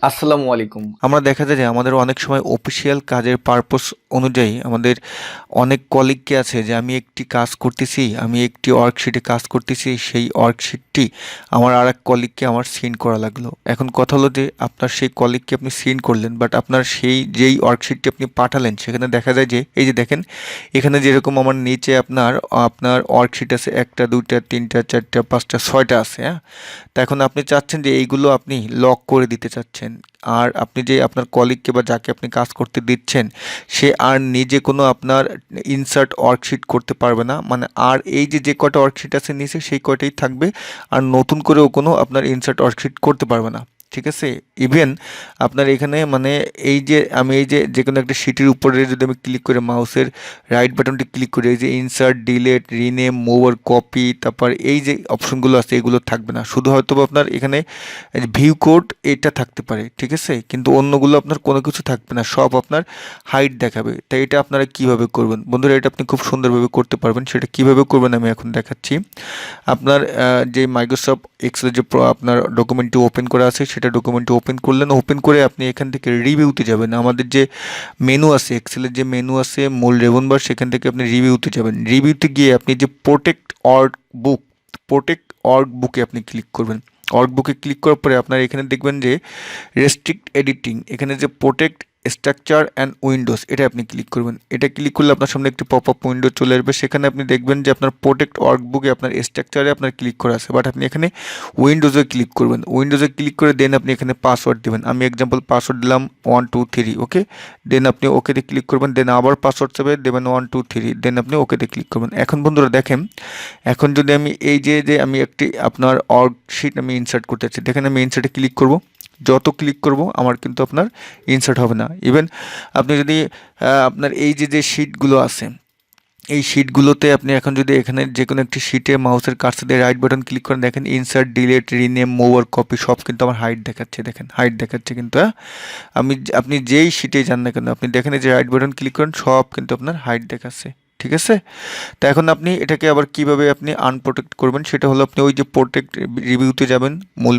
আসসালামু আলাইকুম। আমরা দেখা যায় যে আমাদের অনেক সময় অফিসিয়াল কাজের পারপোজ অনুযায়ী আমাদের অনেক কলিগকে আছে যে আমি একটি কাজ করতেছি, আমি একটি ওয়ার্কশিটে কাজ করতেছি, সেই ওয়ার্কশিটটি আমার আর এক কলিগকে আমার সেন্ড করা লাগলো। এখন কথা হলো যে আপনার সেই কলিগকে আপনি সেন্ড করলেন, বাট আপনার সেই যেই ওয়ার্কশিটটি আপনি পাঠালেন সেখানে দেখা যায় যে এই যে দেখেন এখানে যেরকম আমার নিচে আপনার আপনার ওয়ার্কশিট আছে 1টা 2টা 3টা 4টা 5টা 6টা আছে, হ্যাঁ। তো এখন আপনি চাচ্ছেন যে এইগুলো আপনি লক করে দিতে চাচ্ছেন। আর আপনি যে আপনার কলিগকে বা যাকে আপনি কাজ করতে দিচ্ছেন সে আর নিজে কোনো আপনার ইনসার্ট ওয়ার্কশিট করতে পারবে না, মানে আর এই যে যে কয়টা ওয়ার্কশিট আছে নিচে সেই কয়টাই থাকবে, আর নতুন করেও কোনো আপনার ইনসার্ট ওয়ার্কশিট করতে পারবে না। ঠিক আছে। ইভেন আপনার এখানে মানে এই যে আমি এই যে যে কোনো একটা শিটের উপরে যদি আমি ক্লিক করে মাউসের রাইট বাটনটি ক্লিক করে এই যে insert delete rename mover copy, তারপর এই যে অপশনগুলো আছে এগুলো থাকবে না, শুধু হয়তো আপনার এখানে ভিউ কোড এটা থাকতে পারে। ঠিক আছে, কিন্তু অন্যগুলো আপনার কোনো কিছু থাকবে না, সব আপনার হাইট দেখাবে। তাই এটা আপনারা কিভাবে করবেন বন্ধুরা, এটা আপনি খুব সুন্দরভাবে করতে পারবেন। সেটা কিভাবে করবেন আমি এখন দেখাচ্ছি। আপনার যে মাইক্রোসফট এক্সেলের যে আপনার ডকুমেন্টটি ওপেন করা আছে সেটা ডকুমেন্টটি ওপেন করলেন, ওপেন করে আপনি এখান থেকে রিভিউতে যাবেন। আমাদের যে মেনু আছে এক্সেলের যে মেনু আছে মূল রেবনবার, সেখান থেকে আপনি রিভিউতে যাবেন। রিভিউতে গিয়ে আপনি যে প্রোটেক্ট অর্গ বুকে আপনি ক্লিক করবেন। ওয়ার্কবুকে ক্লিক করার পরে আপনার এখানে দেখবেন যে রেস্ট্রিক্ট এডিটিং, এখানে যে প্রোটেক্ট স্ট্রাকচার অ্যান্ড উইন্ডোজ এটা আপনি ক্লিক করবেন। এটা ক্লিক করলে আপনার সামনে একটি পপ আপ উইন্ডো চলে আসবে, সেখানে আপনি দেখবেন যে আপনার প্রোটেক্ট ওয়ার্কবুকে আপনার স্ট্রাকচারে আপনার ক্লিক করা আছে, বাট আপনি এখানে উইন্ডোজে ক্লিক করবেন। উইন্ডোজে ক্লিক করে দেন আপনি এখানে পাসওয়ার্ড দেবেন। আমি এক্সাম্পল পাসওয়ার্ড দিলাম 123, ওকে। দেন আপনি ওকেতে ক্লিক করবেন, দেন আবার পাসওয়ার্ড চাবে দেবেন 123, দেন আপনি ওকেতে ক্লিক করবেন। এখন বন্ধুরা দেখেন, এখন যদি আমি এই যে আমি একটি আপনার ওয়ার্কশিট আমি ইনসার্ট করতে চাচ্ছি, দেখেন আমি ইনসার্টে ক্লিক করব, যত ক্লিক করব আমার কিন্তু আপনার ইনসার্ট হবে না। ইভেন আপনি যদি আপনার এই যে শিটগুলো আছে এই শিটগুলোতে আপনি এখন যদি এখানে যে কোনো একটি শিটে মাউসের কার্সর দিয়ে রাইট বাটন ক্লিক করেন, দেখেন insert delete rename mover copy সব কিন্তু আমার হাইট দেখাচ্ছে। দেখেন হাইট দেখাচ্ছে কিন্তু, হ্যাঁ। আপনি যেই শিটে যান না কেন আপনি দেখেন এই যে রাইট বাটন ক্লিক করেন সব কিন্তু আপনার হাইট দেখাচ্ছে। ঠিক আছে। তো এখন আপনি এটাকে আবার কিভাবে আপনি আনপ্রোটেক্ট করবেন সেটা হলো আপনি ওই যে প্রোটেক্ট রিভিউতে যাবেন, মূল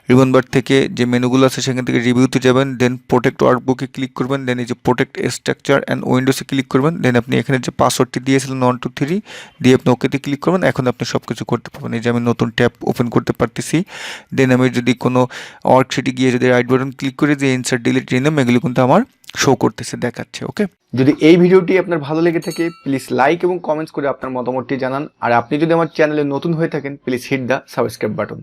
রিবন বার থেকে যে মেনুগুলো আছে সেখান থেকে রিভিউতে যাবেন, দেন প্রোটেক্ট ওয়ার্কবুকে ক্লিক করবেন, দেন এই যে প্রোটেক্ট স্ট্রাকচার অ্যান্ড উইন্ডোজে ক্লিক করবেন, দেন আপনি এখানে যে পাসওয়ার্ডটি দিয়েছিলেন 123 দিয়ে আপনি ওকেতে ক্লিক করবেন। এখন আপনি সব কিছু করতে পারবেন। এই যে আমি নতুন ট্যাব ওপেন করতে পারতেছি, দেন আমি যদি কোনো ওয়ার্কশিটে গিয়ে যদি রাইট বাটন ক্লিক করি যে ইনসার্ট ডিলিট রিনেম এগুলো কিন্তু আমার শো করতেছে, দেখাচ্ছে। ওকে। যদি এই ভিডিওটি আপনার ভালো লেগে থাকে প্লিজ লাইক এবং কমেন্টস করে আপনার মতামতটি জানান। আর আপনি যদি আমার চ্যানেলে নতুন হয়ে থাকেন please hit the subscribe button.